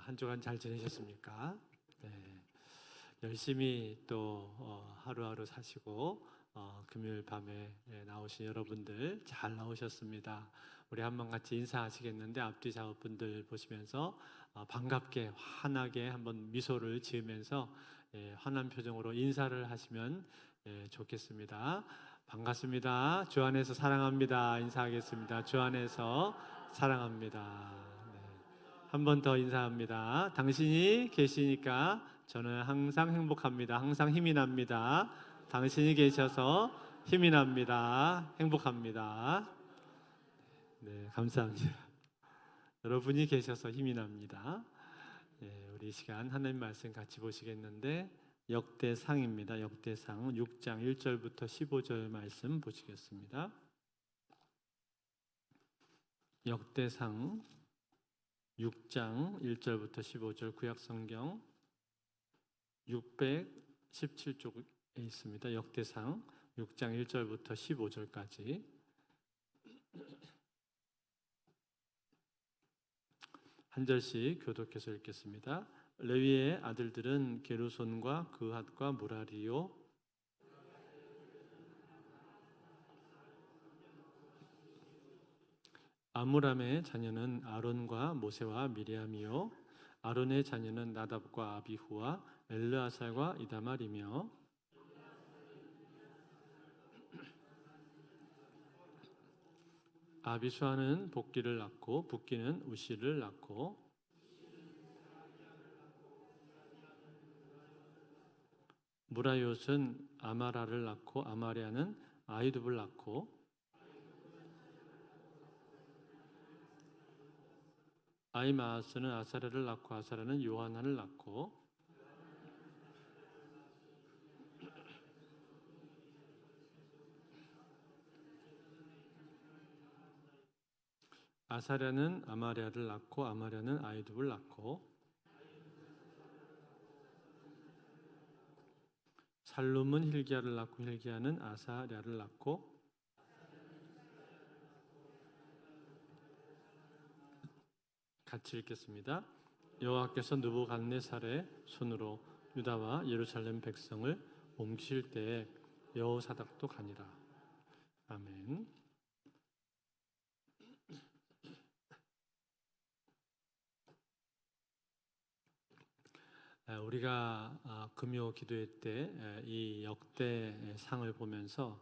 한 주간 잘 지내셨습니까? 네, 열심히 또 하루하루 사시고 금요일 밤에 나오신 여러분들 잘 나오셨습니다. 우리 한번 같이 인사하시겠는데 앞뒤 작업분들 보시면서 반갑게 환하게 한번 미소를 지으면서 환한 표정으로 인사를 하시면 좋겠습니다. 반갑습니다. 주 안에서 사랑합니다. 인사하겠습니다. 주 안에서 사랑합니다. 한 번 더 인사합니다. 당신이 계시니까 저는 항상 행복합니다. 항상 힘이 납니다. 당신이 계셔서 힘이 납니다. 행복합니다. 네, 감사합니다. 여러분이 계셔서 힘이 납니다. 네, 우리 이 시간 하나님 말씀 같이 보시겠는데 역대상입니다. 역대상 6장 1절부터 15절 말씀 보시겠습니다. 역대상 6장 1절부터 15절 구약성경 617쪽에 있습니다. 역대상 6장 1절부터 15절까지 한 절씩 교독해서 읽겠습니다. 레위의 아들들은 게르손과 그핫과 무라리요 아므람의 자녀는 아론과 모세와 미리암이요 아론의 자녀는 나답과 아비후와 엘르아살과 이다말이며 아비수아는 복기를 낳고 붓기는 우시를 낳고 무라요스는 아마라를 낳고 아마리아는 아이두블 낳고 아이마아스는 아사랴를 낳고 아사랴는 요하난을 낳고 아사랴는 아마리아를 낳고 아마리아는 아이두블 낳고 살룸은 hil기야를 낳고 hil기야는 아사랴를 낳고 같이 읽겠습니다. 여호와께서 느부갓네살의 손으로 유다와 예루살렘 백성을 옮기실 때에 여호사닥도 가니라. 아멘. 우리가 금요 기도회 때 이 역대상을 보면서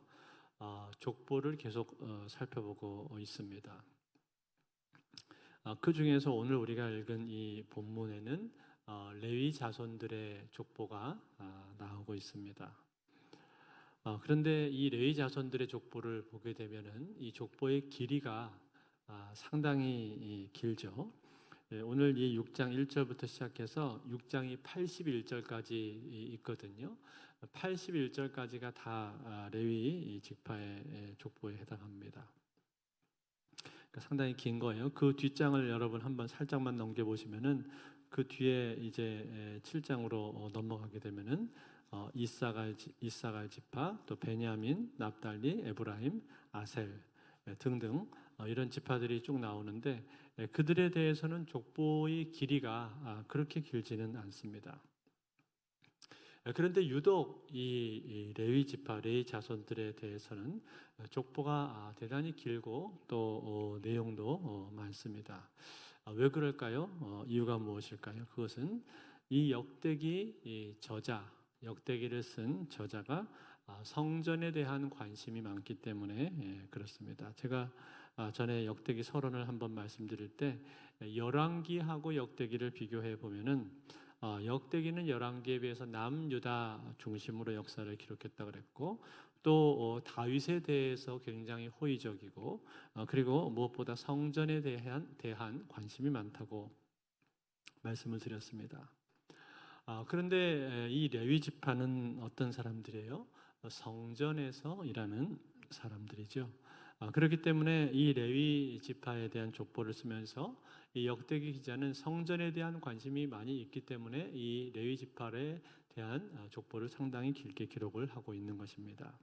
족보를 계속 살펴보고 있습니다. 그 중에서 오늘 우리가 읽은 이 본문에는 레위 자손들의 족보가 나오고 있습니다. 그런데 이 레위 자손들의 족보를 보게 되면은 이 족보의 길이가 상당히 길죠. 오늘 이 6장 1절부터 시작해서 6장이 81절까지 있거든요. 81절까지가 다 레위 지파의 족보에 해당합니다. 그러니까 상당히 긴 거예요. 그 뒷장을 여러분 한번 살짝만 넘겨보시면은 그 뒤에 이제 7장으로 넘어가게 되면은 이사갈 지파, 또 베냐민, 납달리, 에브라임, 아셀 등등 이런 지파들이 쭉 나오는데 그들에 대해서는 족보의 길이가 그렇게 길지는 않습니다. 그런데 유독 이 레위 지파, 레위 자손들에 대해서는 족보가 대단히 길고 또 내용도 많습니다. 왜 그럴까요? 이유가 무엇일까요? 그것은 이 역대기 저자, 역대기를 쓴 저자가 성전에 대한 관심이 많기 때문에 그렇습니다. 제가 전에 역대기 서론을 한번 말씀드릴 때 열왕기하고 역대기를 비교해 보면은 역대기는 열왕기에 비해서 남유다 중심으로 역사를 기록했다 그랬고 또 다윗에 대해서 굉장히 호의적이고 그리고 무엇보다 성전에 대한 관심이 많다고 말씀을 드렸습니다. 그런데 이 레위 지파는 어떤 사람들이에요? 성전에서 일하는 사람들이죠. 그렇기 때문에 이 레위 지파에 대한 족보를 쓰면서 이 역대기 기자는 성전에 대한 관심이 많이 있기 때문에 이 레위 지파에 대한 족보를 상당히 길게 기록을 하고 있는 것입니다.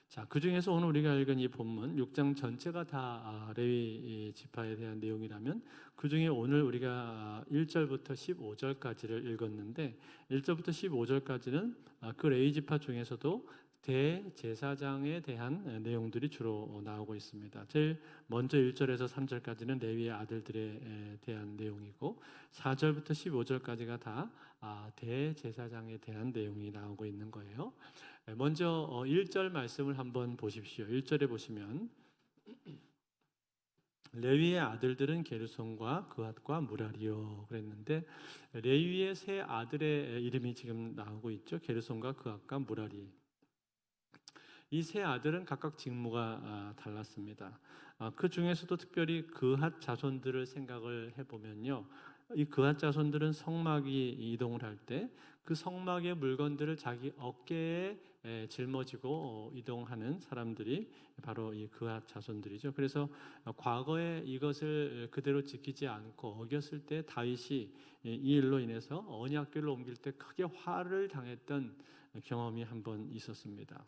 자, 그 중에서 오늘 우리가 읽은 이 본문 6장 전체가 다 레위 지파에 대한 내용이라면 그 중에 오늘 우리가 1절부터 15절까지를 읽었는데 1절부터 15절까지는 그 레위 지파 중에서도 대제사장에 대한 내용들이 주로 나오고 있습니다. 제일 먼저 1절에서 3절까지는 레위의 아들들에 대한 내용이고 4절부터 15절까지가 다 대제사장에 대한 내용이 나오고 있는 거예요. 먼저 1절 말씀을 한번 보십시오. 1절에 보시면 레위의 아들들은 게르손과 그핫과 무라리요 그랬는데 레위의 세 아들의 이름이 지금 나오고 있죠. 게르손과 그핫과 무라리. 이 세 아들은 각각 직무가 달랐습니다. 그 중에서도 특별히 그핫 자손들을 생각을 해보면요. 이 그핫 자손들은 성막이 이동을 할 때 그 성막의 물건들을 자기 어깨에 짊어지고 이동하는 사람들이 바로 이 그핫 자손들이죠. 그래서 과거에 이것을 그대로 지키지 않고 어겼을 때 다윗이 이 일로 인해서 언약궤를 옮길 때 크게 화를 당했던 경험이 한번 있었습니다.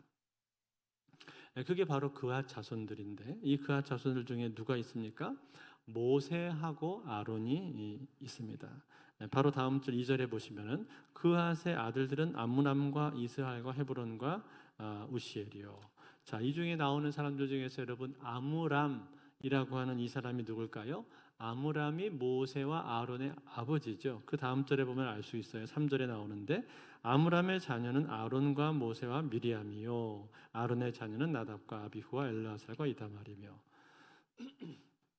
그게 바로 그핫 자손들인데 이 그핫 자손들 중에 누가 있습니까? 모세하고 아론이 있습니다. 바로 다음 절 2절에 보시면은 그핫의 아들들은 암므람과 이스할과 헤브론과 우시엘이요. 자, 이 중에 나오는 사람들 중에서 여러분 암므람이라고 하는 이 사람이 누굴까요? 암므람이 모세와 아론의 아버지죠. 그 다음 절에 보면 알 수 있어요. 3절에 나오는데 암므람의 자녀는 아론과 모세와 미리암이요 아론의 자녀는 나답과 아비후와 엘르아살과 이다말이며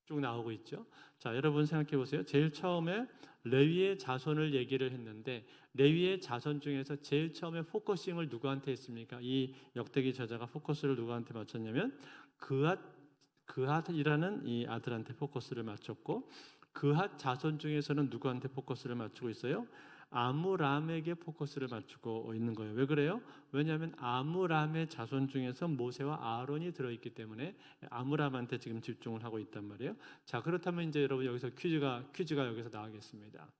쭉 나오고 있죠. 자, 여러분 생각해 보세요. 제일 처음에 레위의 자손을 얘기를 했는데 레위의 자손 중에서 제일 처음에 포커싱을 누구한테 했습니까? 이 역대기 저자가 포커스를 누구한테 맞췄냐면 그핫이라는 이 아들한테 포커스를 맞췄고 그핫 자손 중에서는 누구한테 포커스를 맞추고 있어요? 아므람에게 포커스를 맞추고 있는 거예요. 왜 그래요? 왜냐하면 아므람의 자손 중에서 모세와 아론이 들어있기 때문에 아므람한테 지금 집중을 하고 있단 말이에요. 자, 그렇다면 이제 여러분 여기서 퀴즈가 여기서 나가겠습니다.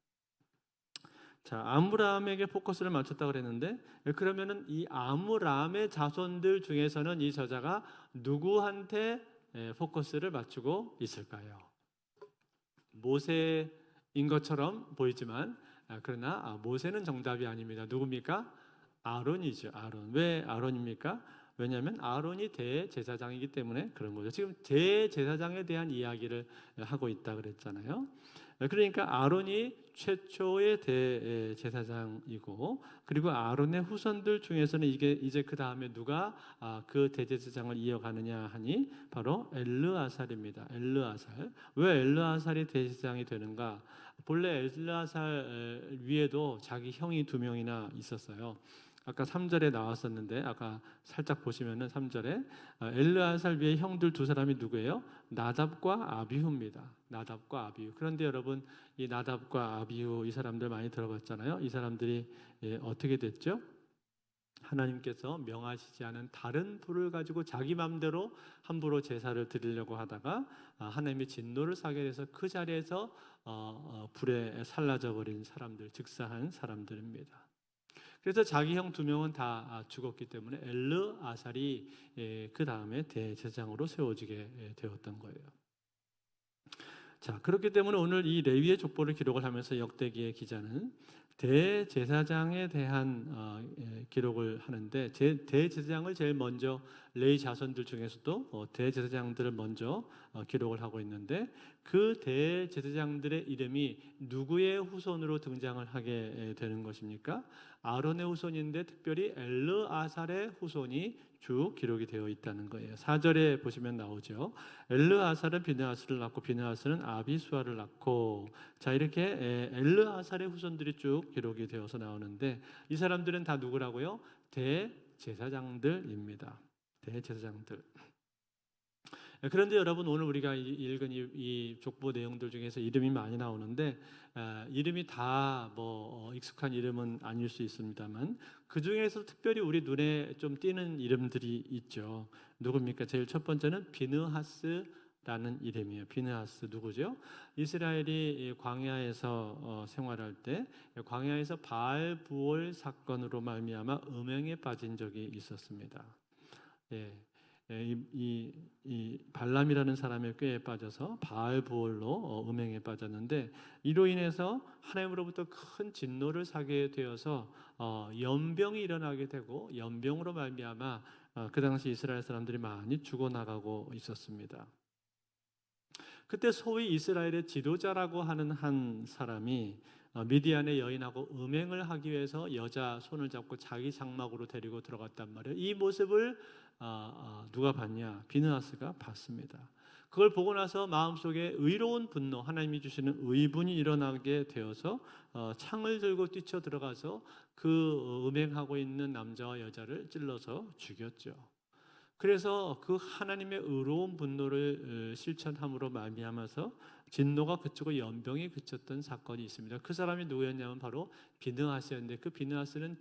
자, 아므람에게 포커스를 맞췄다 그랬는데 그러면은 이 아므람의 자손들 중에서는 이 저자가 누구한테 포커스를 맞추고 있을까요? 모세인 것처럼 보이지만 그러나 모세는 정답이 아닙니다. 누굽니까? 아론이죠. 아론. 왜 아론입니까? 왜냐하면 아론이 대제사장이기 때문에 그런 거죠. 지금 대제사장에 대한 이야기를 하고 있다 그랬잖아요. 그러니까 아론이 최초의 대제사장이고 그리고 아론의 후손들 중에서는 이제 그 다음에 누가 그 대제사장을 이어가느냐 하니 바로 엘르아살입니다. 엘르아살. 왜 엘르아살이 대제사장이 되는가? 본래 엘르아살 위에도 자기 형이 2명이나 있었어요. 아까 3절에 나왔었는데 아까 살짝 보시면은 3절에 엘르아살 위에 형들 2사람이 누구예요? 나답과 아비후입니다. 나답과 아비후. 그런데 여러분 이 나답과 아비후 이 사람들 많이 들어봤잖아요. 이 사람들이 어떻게 됐죠? 하나님께서 명하시지 않은 다른 불을 가지고 자기 마음대로 함부로 제사를 드리려고 하다가 하나님의 진노를 사게 돼서 그 자리에서 불에 살라져 버린 사람들, 즉사한 사람들입니다. 그래서 자기 형 2명은 다 죽었기 때문에 엘르아살이 그 다음에 대제사장으로 세워지게 되었던 거예요. 자, 그렇기 때문에 오늘 이 레위의 족보를 기록을 하면서 역대기의 기자는 대제사장에 대한 기록을 하는데 대제사장을 제일 먼저 레위 자손들 중에서도 대제사장들을 먼저 기록을 하고 있는데 그 대제사장들의 이름이 누구의 후손으로 등장을 하게 되는 것입니까? 아론의 후손인데 특별히 엘르아살의 후손이 쭉 기록이 되어 있다는 거예요. 4절에 보시면 나오죠. 엘르아살은 비느하스를 낳고 비느하스는 아비수아를 낳고 자 이렇게 엘르아살의 후손들이 쭉 기록이 되어서 나오는데 이 사람들은 다 누구라고요? 대제사장들입니다. 대제사장들. 그런데 여러분 오늘 우리가 읽은 이 족보 내용들 중에서 이름이 많이 나오는데 이름이 다 익숙한 이름은 아닐 수 있습니다만 그 중에서 특별히 우리 눈에 좀 띄는 이름들이 있죠. 누굽니까? 제일 첫 번째는 비느하스라는 이름이에요. 비느하스 누구죠? 이스라엘이 광야에서 생활할 때 광야에서 바알 부올 사건으로 말미암아 음행에 빠진 적이 있었습니다. 예. 이 발람이라는 사람의 꾀에 빠져서 바알 부올로 음행에 빠졌는데 이로 인해서 하나님으로부터 큰 진노를 사게 되어서 연병이 일어나게 되고 연병으로 말미암아 그 당시 이스라엘 사람들이 많이 죽어나가고 있었습니다. 그때 소위 이스라엘의 지도자라고 하는 한 사람이 미디안의 여인하고 음행을 하기 위해서 여자 손을 잡고 자기 장막으로 데리고 들어갔단 말이에요. 이 모습을 누가 봤냐? 비느하스가 봤습니다. 그걸 보고 나서 마음속에 의로운 분노, 하나님이 주시는 의분이 일어나게 되어서 창을 들고 뛰쳐 들어가서 그 음행하고 있는 남자와 여자를 찔러서 죽였죠. 그래서 그 하나님의 의로운 분노를 실천함으로 말미암아서 진노가 그치고 연병이 그쳤던 사건이 있습니다. 그 사람이 누구였냐면 바로 비느하스였는데 그 비느하스는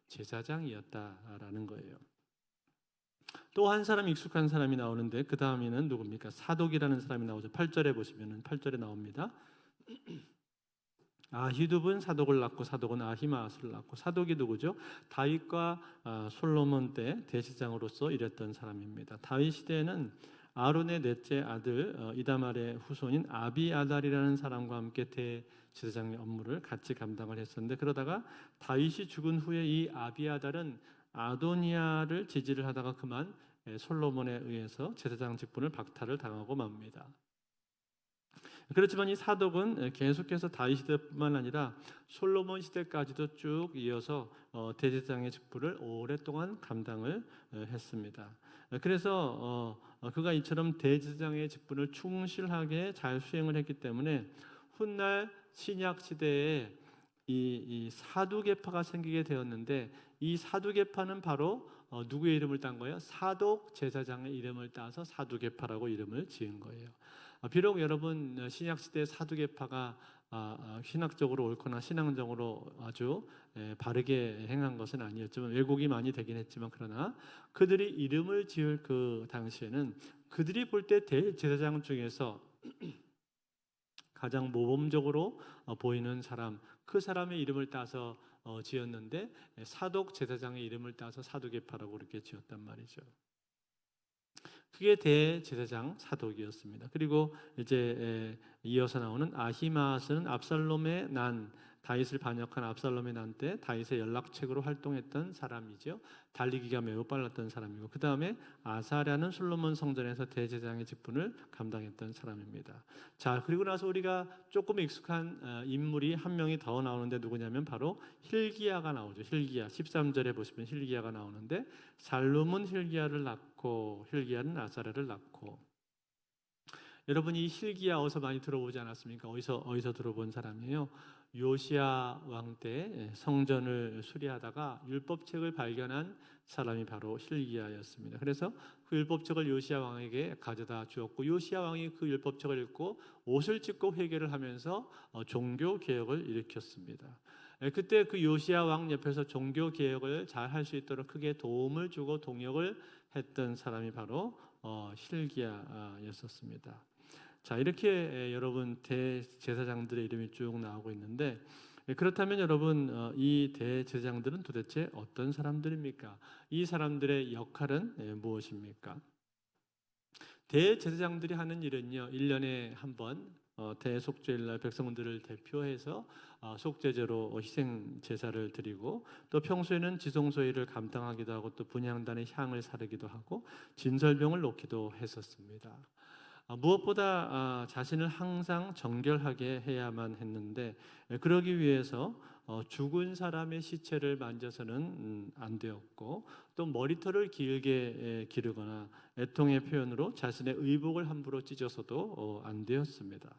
대제사장이었다라는 거예요. 또 한 사람 익숙한 사람이 나오는데 그 다음에는 누굽니까? 사독이라는 사람이 나오죠. 8절에 보시면 8절에 나옵니다. 아히둡은 사독을 낳고 사독은 아히마아스를 낳고 사독이 누구죠? 다윗과 솔로몬 때 대제사장으로서 일했던 사람입니다. 다윗 시대에는 아론의 넷째 아들 이다말의 후손인 아비아달이라는 사람과 함께 대제사장의 업무를 같이 감당을 했었는데 그러다가 다윗이 죽은 후에 이 아비아달은 아도니아를 지지를 하다가 그만 솔로몬에 의해서 제사장 직분을 박탈을 당하고 맙니다. 그렇지만 이 사독은 계속해서 다윗 시대뿐만 아니라 솔로몬 시대까지도 쭉 이어서 대제사장의 직분을 오랫동안 감당을 했습니다. 그래서 그가 이처럼 대제사장의 직분을 충실하게 잘 수행을 했기 때문에 훗날 신약 시대에 이 사두개파가 생기게 되었는데 이 사두개파는 바로 누구의 이름을 딴 거예요? 사독 제사장의 이름을 따서 사두개파라고 이름을 지은 거예요. 비록 여러분 신약 시대 사두개파가 신학적으로 옳거나 신앙적으로 아주 바르게 행한 것은 아니었지만 왜곡이 많이 되긴 했지만 그러나 그들이 이름을 지을 그 당시에는 그들이 볼 때 대제사장 중에서 가장 모범적으로 보이는 사람, 그 사람의 이름을 따서 지었는데 사독 제사장의 이름을 따서 사두개파라고 그렇게 지었단 말이죠. 그게 대제사장 사독이었습니다. 그리고 이제 이어서 나오는 아히마아스는 압살롬의 난, 다윗을 반역한 압살롬의 난 때 다윗의 연락책으로 활동했던 사람이죠. 달리기가 매우 빨랐던 사람이고 그 다음에 아사랴는 솔로몬 성전에서 대제사장의 직분을 감당했던 사람입니다. 자, 그리고 나서 우리가 조금 익숙한 인물이 한 명이 더 나오는데 누구냐면 바로 hil기야가 나오죠. hil기야 13절에 보시면 hil기야가 나오는데 살룸은 hil기야를 낳고 hil기야는 아사랴를 낳고 여러분이 hil기야 어디서 많이 들어보지 않았습니까? 어디서 들어본 사람이에요? 요시야 왕 때 성전을 수리하다가 율법책을 발견한 사람이 바로 hil기야였습니다. 그래서 그 율법책을 요시야 왕에게 가져다 주었고 요시야 왕이 그 율법책을 읽고 옷을 찢고 회개를 하면서 종교 개혁을 일으켰습니다. 그때 그 요시야 왕 옆에서 종교 개혁을 잘 할 수 있도록 크게 도움을 주고 동역을 했던 사람이 바로 hil기야였었습니다. 자, 이렇게 여러분 대제사장들의 이름이 쭉 나오고 있는데 그렇다면 여러분 이 대제사장들은 도대체 어떤 사람들입니까? 이 사람들의 역할은 무엇입니까? 대제사장들이 하는 일은요 1년에 한 번 대속죄일날 백성들을 대표해서 속죄제로 희생 제사를 드리고 또 평소에는 지성소일을 감당하기도 하고 또 분향단의 향을 사르기도 하고 진설병을 놓기도 했었습니다. 무엇보다 자신을 항상 정결하게 해야만 했는데 그러기 위해서 죽은 사람의 시체를 만져서는 안 되었고 또 머리털을 길게 기르거나 애통의 표현으로 자신의 의복을 함부로 찢어서도 안 되었습니다.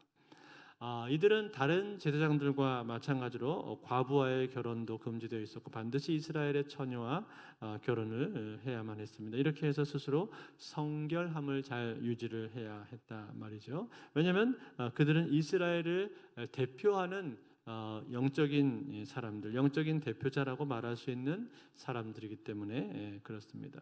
이들은 다른 제사장들과 마찬가지로 과부와의 결혼도 금지되어 있었고 반드시 이스라엘의 처녀와 결혼을 해야만 했습니다. 이렇게 해서 스스로 성결함을 잘 유지를 해야 했다 말이죠. 왜냐하면 그들은 이스라엘을 대표하는 영적인 사람들, 영적인 대표자라고 말할 수 있는 사람들이기 때문에 그렇습니다.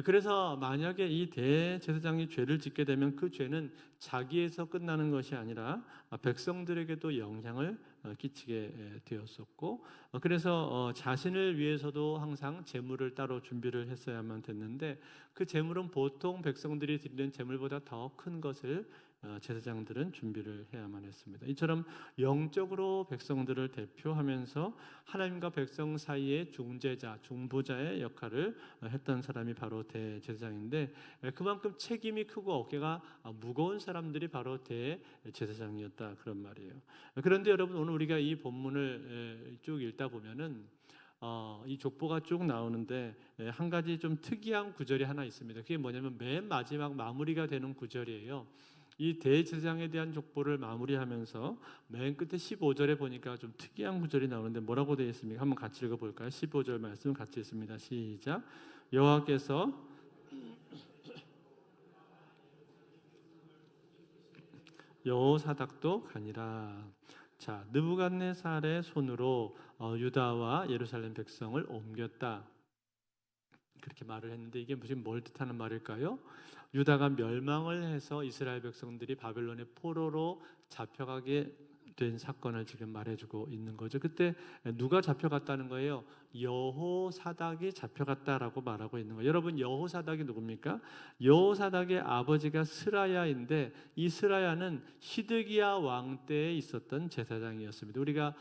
그래서 만약에 이 대제사장이 죄를 짓게 되면 그 죄는 자기에서 끝나는 것이 아니라 백성들에게도 영향을 끼치게 되었었고, 그래서 자신을 위해서도 항상 제물을 따로 준비를 했어야만 됐는데, 그 제물은 보통 백성들이 드리는 제물보다 더 큰 것을 제사장들은 준비를 해야만 했습니다. 이처럼 영적으로 백성들을 대표하면서 하나님과 백성 사이의 중재자, 중보자의 역할을 했던 사람이 바로 대제사장인데, 그만큼 책임이 크고 어깨가 무거운 사람들이 바로 대제사장이었다, 그런 말이에요. 그런데 여러분, 오늘 우리가 이 본문을 쭉 읽다 보면은 이 족보가 쭉 나오는데 한 가지 좀 특이한 구절이 하나 있습니다. 그게 뭐냐면 맨 마지막 마무리가 되는 구절이에요. 이 대제사장에 대한 족보를 마무리하면서 맨 끝에 15절에 보니까 좀 특이한 구절이 나오는데 뭐라고 되어 있습니까? 한번 같이 읽어볼까요? 15절 말씀 같이 읽습니다. 시작. 여호와께서 여호사닥도 가니라. 자, 느부갓네살의 손으로 유다와 예루살렘 백성을 옮겼다, 그렇게 말을 했는데, 이게 무슨 뭘 뜻하는 말일까요? 유다가 멸망을 해서 이스라엘 백성들이 바벨론의 포로로 잡혀가게 된 사건을 지금 말해주고 있는 거죠. 그때 누가 잡혀갔다는 거예요? 여호사닥이 잡혀갔다라고 말하고 있는 거예요. 여러분, 여호사닥이 누굽니까? 여호사닥의 아버지가 스라야인데, 이 스라야는 시드기야 왕 때에 있었던 제사장이었습니다. 우리가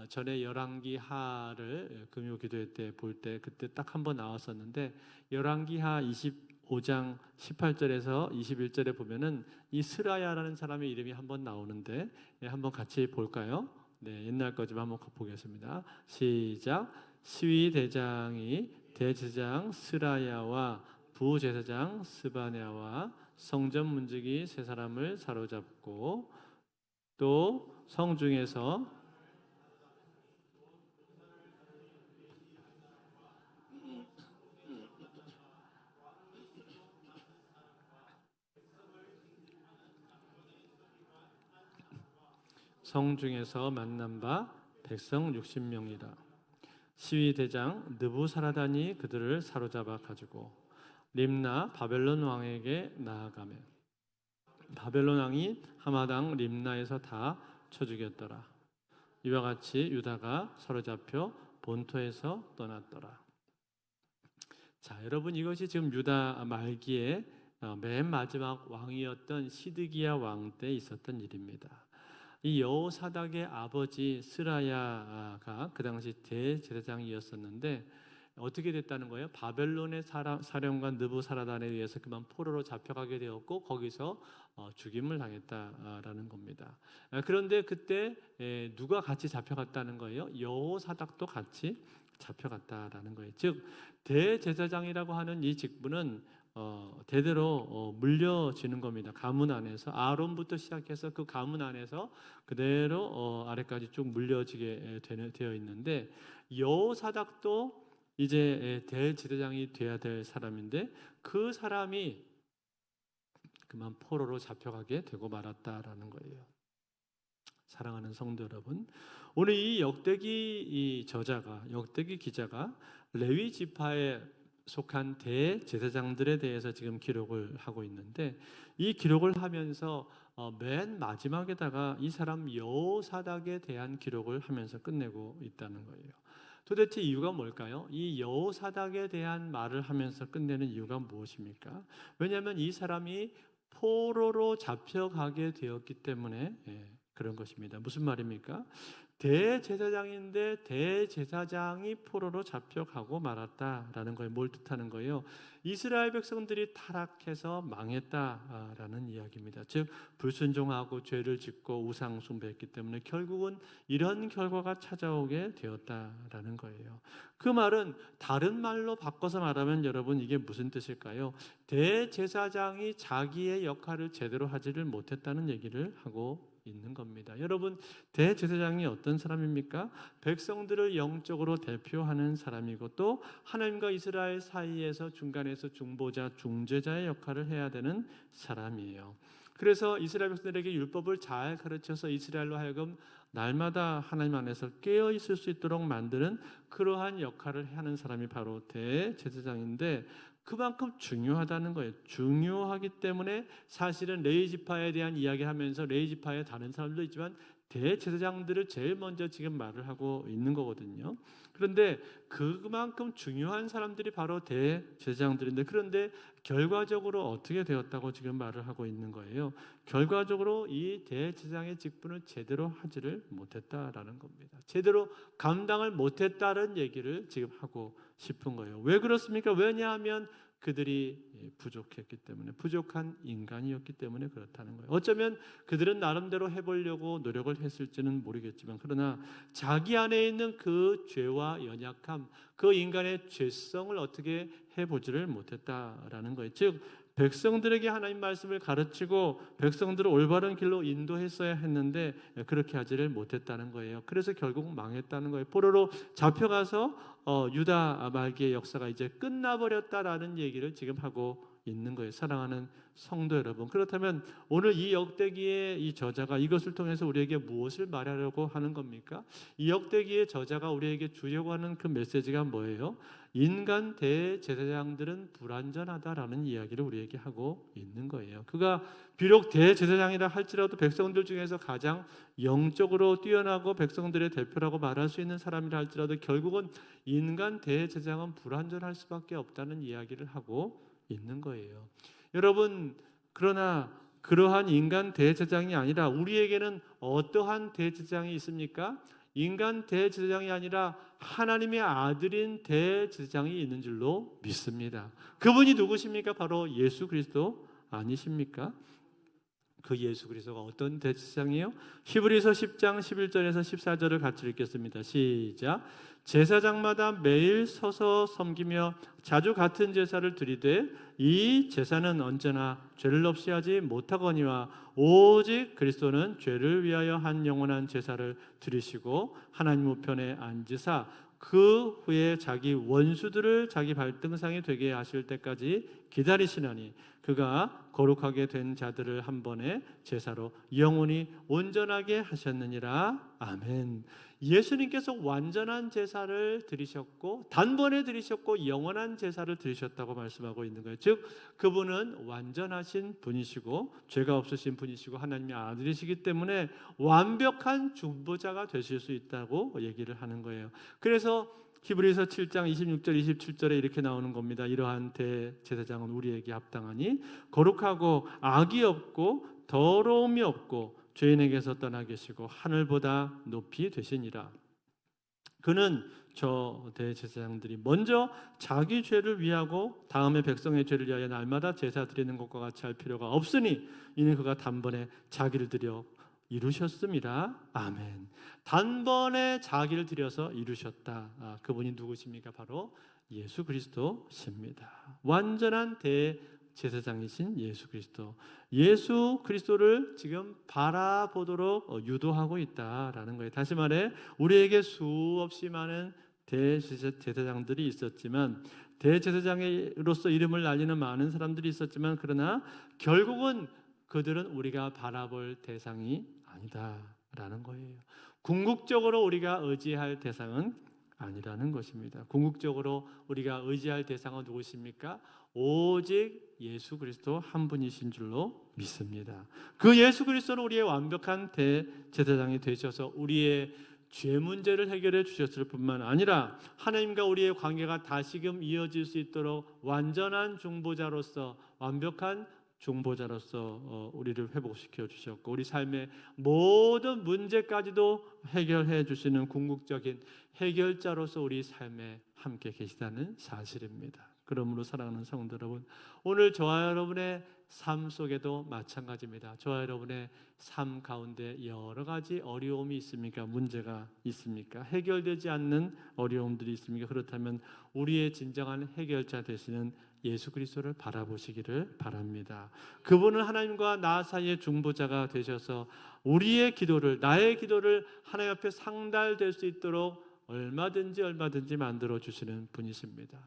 전에 열왕기하를 금요 기도회 때 볼 때 그때 딱 한 번 나왔었는데, 열왕기하 25장 18절에서 21절에 보면은 이 스라야라는 사람의 이름이 한번 나오는데, 한번 같이 볼까요? 네, 옛날 거 좀 한번 보겠습니다. 시작. 시위 대장이 대제사장 스라야와 부제사장 스바냐와 성전 문지기 세 사람을 사로잡고, 또 성중에서 만난 바 백성 60명이라. 시위 대장 느부사라단이 그들을 사로잡아 가지고 림나 바벨론 왕에게 나아가며, 바벨론 왕이 하마당 림나에서 다 쳐 죽였더라. 이와 같이 유다가 사로잡혀 본토에서 떠났더라. 자, 여러분, 이것이 지금 유다 말기에 맨 마지막 왕이었던 시드기야 왕 때 있었던 일입니다. 이 여호사닥의 아버지 스라야가 그 당시 대제사장이었었는데 어떻게 됐다는 거예요? 바벨론의 사령관 느부사라단에 의해서 그만 포로로 잡혀가게 되었고, 거기서 죽임을 당했다라는 겁니다. 그런데 그때 누가 같이 잡혀갔다는 거예요? 여호사닥도 같이 잡혀갔다라는 거예요. 즉, 대제사장이라고 하는 이 직분은 대대로 물려지는 겁니다. 가문 안에서 아론부터 시작해서 그 가문 안에서 그대로 아래까지 쭉 물려지게 되어 있는데, 여호사닥도 이제 대제사장이 돼야 될 사람인데, 그 사람이 그만 포로로 잡혀가게 되고 말았다라는 거예요. 사랑하는 성도 여러분, 오늘 이 역대기 역대기 기자가 레위 지파에 속한 대제사장들에 대해서 지금 기록을 하고 있는데, 이 기록을 하면서 맨 마지막에다가 이 사람 여호사닥에 대한 기록을 하면서 끝내고 있다는 거예요. 도대체 이유가 뭘까요? 이 여호사닥에 대한 말을 하면서 끝내는 이유가 무엇입니까? 왜냐하면 이 사람이 포로로 잡혀가게 되었기 때문에 그런 것입니다. 무슨 말입니까? 대제사장인데 대제사장이 포로로 잡혀가고 말았다라는 거예요. 뭘 뜻하는 거예요? 이스라엘 백성들이 타락해서 망했다라는 이야기입니다. 즉, 불순종하고 죄를 짓고 우상 숭배했기 때문에 결국은 이런 결과가 찾아오게 되었다라는 거예요. 그 말은 다른 말로 바꿔서 말하면 여러분, 이게 무슨 뜻일까요? 대제사장이 자기의 역할을 제대로 하지를 못했다는 얘기를 하고 있는 겁니다. 여러분, 대제사장이 어떤 사람입니까? 백성들을 영적으로 대표하는 사람이고, 또 하나님과 이스라엘 사이에서 중간에서 중보자, 중재자의 역할을 해야 되는 사람이에요. 그래서 이스라엘 백성들에게 율법을 잘 가르쳐서 이스라엘로 하여금 날마다 하나님 안에서 깨어 있을 수 있도록 만드는 그러한 역할을 하는 사람이 바로 대제사장인데, 그만큼 중요하다는 거예요. 중요하기 때문에 사실은 레위 지파에 대한 이야기하면서 레위 지파의 다른 사람도 있지만 대제사장들을 제일 먼저 지금 말을 하고 있는 거거든요. 그런데 그만큼 중요한 사람들이 바로 대제사장들인데, 그런데 결과적으로 어떻게 되었다고 지금 말을 하고 있는 거예요. 결과적으로 이 대제사장의 직분을 제대로 하지를 못했다라는 겁니다. 제대로 감당을 못했다는 얘기를 지금 하고 싶은 거예요. 왜 그렇습니까? 왜냐하면 그들이 부족했기 때문에, 부족한 인간이었기 때문에 그렇다는 거예요. 어쩌면 그들은 나름대로 해보려고 노력을 했을지는 모르겠지만, 그러나 자기 안에 있는 그 죄와 연약함, 그 인간의 죄성을 어떻게 해보지를 못했다라는 거예요. 즉 백성들에게 하나님 말씀을 가르치고 백성들을 올바른 길로 인도했어야 했는데 그렇게 하지를 못했다는 거예요. 그래서 결국 망했다는 거예요. 포로로 잡혀가서 유다 말기의 역사가 이제 끝나버렸다라는 얘기를 지금 하고 있는 거예요. 사랑하는 성도 여러분, 그렇다면 오늘 이 역대기의 이 저자가 이것을 통해서 우리에게 무엇을 말하려고 하는 겁니까? 이 역대기의 저자가 우리에게 주려고 하는 그 메시지가 뭐예요? 인간 대제사장들은 불완전하다라는 이야기를 우리에게 하고 있는 거예요. 그가 비록 대제사장이라 할지라도 백성들 중에서 가장 영적으로 뛰어나고 백성들의 대표라고 말할 수 있는 사람이라 할지라도 결국은 인간 대제사장은 불완전할 수밖에 없다는 이야기를 하고 있는 거예요. 여러분, 그러나 그러한 인간 대제사장이 아니라 우리에게는 어떠한 대제사장이 있습니까? 인간 대제사장이 아니라 하나님의 아들인 대제사장이 있는 줄로 믿습니다. 그분이 누구십니까? 바로 예수 그리스도 아니십니까? 그 예수 그리스도가 어떤 대제사장이에요? 히브리서 10장 11절에서 14절을 같이 읽겠습니다. 시작. 제사장마다 매일 서서 섬기며 자주 같은 제사를 드리되 이 제사는 언제나 죄를 없이 하지 못하거니와 오직 그리스도는 죄를 위하여 한 영원한 제사를 드리시고 하나님 우편에 앉으사 그 후에 자기 원수들을 자기 발등상이 되게 하실 때까지 기다리시나니 그가 거룩하게 된 자들을 한 번에 제사로 영원히 온전하게 하셨느니라. 아멘. 예수님께서 완전한 제사를 드리셨고 단번에 드리셨고 영원한 제사를 드리셨다고 말씀하고 있는 거예요. 즉 그분은 완전하신 분이시고 죄가 없으신 분이시고 하나님의 아들이시기 때문에 완벽한 중보자가 되실 수 있다고 얘기를 하는 거예요. 그래서 히브리서 7장 26절 27절에 이렇게 나오는 겁니다. 이러한 대제사장은 우리에게 합당하니 거룩하고 악이 없고 더러움이 없고 죄인에게서 떠나 계시고 하늘보다 높이 되시니라. 그는 저 대제사장들이 먼저 자기 죄를 위하고 다음에 백성의 죄를 위하여 날마다 제사 드리는 것과 같이 할 필요가 없으니 이는 그가 단번에 자기를 드려 이루셨습니다. 아멘. 단번에 자기를 들여서 이루셨다. 그분이 누구십니까? 바로 예수 그리스도십니다. 완전한 대제사장이신 예수 그리스도. 예수 그리스도를 지금 바라보도록 유도하고 있다라는 거예요. 다시 말해 우리에게 수없이 많은 대제사장들이 있었지만 대제사장으로서 이름을 날리는 많은 사람들이 있었지만 그러나 결국은 그들은 우리가 바라볼 대상이 아니다라는 거예요. 궁극적으로 우리가 의지할 대상은 아니라는 것입니다. 궁극적으로 우리가 의지할 대상은 누구십니까? 오직 예수 그리스도 한 분이신 줄로 믿습니다. 그 예수 그리스도는 우리의 완벽한 대제사장이 되셔서 우리의 죄 문제를 해결해 주셨을 뿐만 아니라 하나님과 우리의 관계가 다시금 이어질 수 있도록 완전한 중보자로서 완벽한 중보자로서 우리를 회복시켜 주셨고 우리 삶의 모든 문제까지도 해결해 주시는 궁극적인 해결자로서 우리 삶에 함께 계시다는 사실입니다. 그러므로 사랑하는 성도 여러분, 오늘 저와 여러분의 삶 속에도 마찬가지입니다. 저와 여러분의 삶 가운데 여러 가지 어려움이 있습니까? 문제가 있습니까? 해결되지 않는 어려움들이 있습니까? 그렇다면 우리의 진정한 해결자 되시는 예수 그리스도를 바라보시기를 바랍니다. 그분은 하나님과 나 사이의 중보자가 되셔서 우리의 기도를, 나의 기도를 하나님 앞에 상달될 수 있도록 얼마든지 만들어 주시는 분이십니다.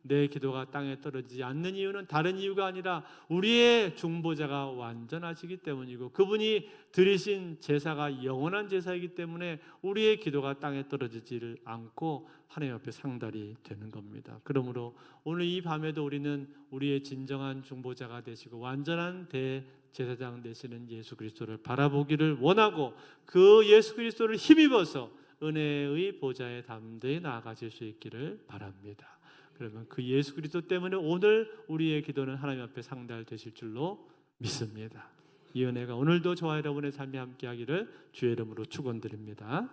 내 기도가 땅에 떨어지지 않는 이유는 다른 이유가 아니라 우리의 중보자가 완전하시기 때문이고 그분이 드리신 제사가 영원한 제사이기 때문에 우리의 기도가 땅에 떨어지지를 않고 하나님 앞에 상달이 되는 겁니다. 그러므로 오늘 이 밤에도 우리는 우리의 진정한 중보자가 되시고 완전한 대제사장 되시는 예수 그리스도를 바라보기를 원하고 그 예수 그리스도를 힘입어서 은혜의 보좌에 담대히 나아가실 수 있기를 바랍니다. 그러면 그 예수 그리스도 때문에 오늘 우리의 기도는 하나님 앞에 상달되실 줄로 믿습니다. 이 은혜가 오늘도 저와 여러분의 삶에 함께하기를 주의 이름으로 축원드립니다.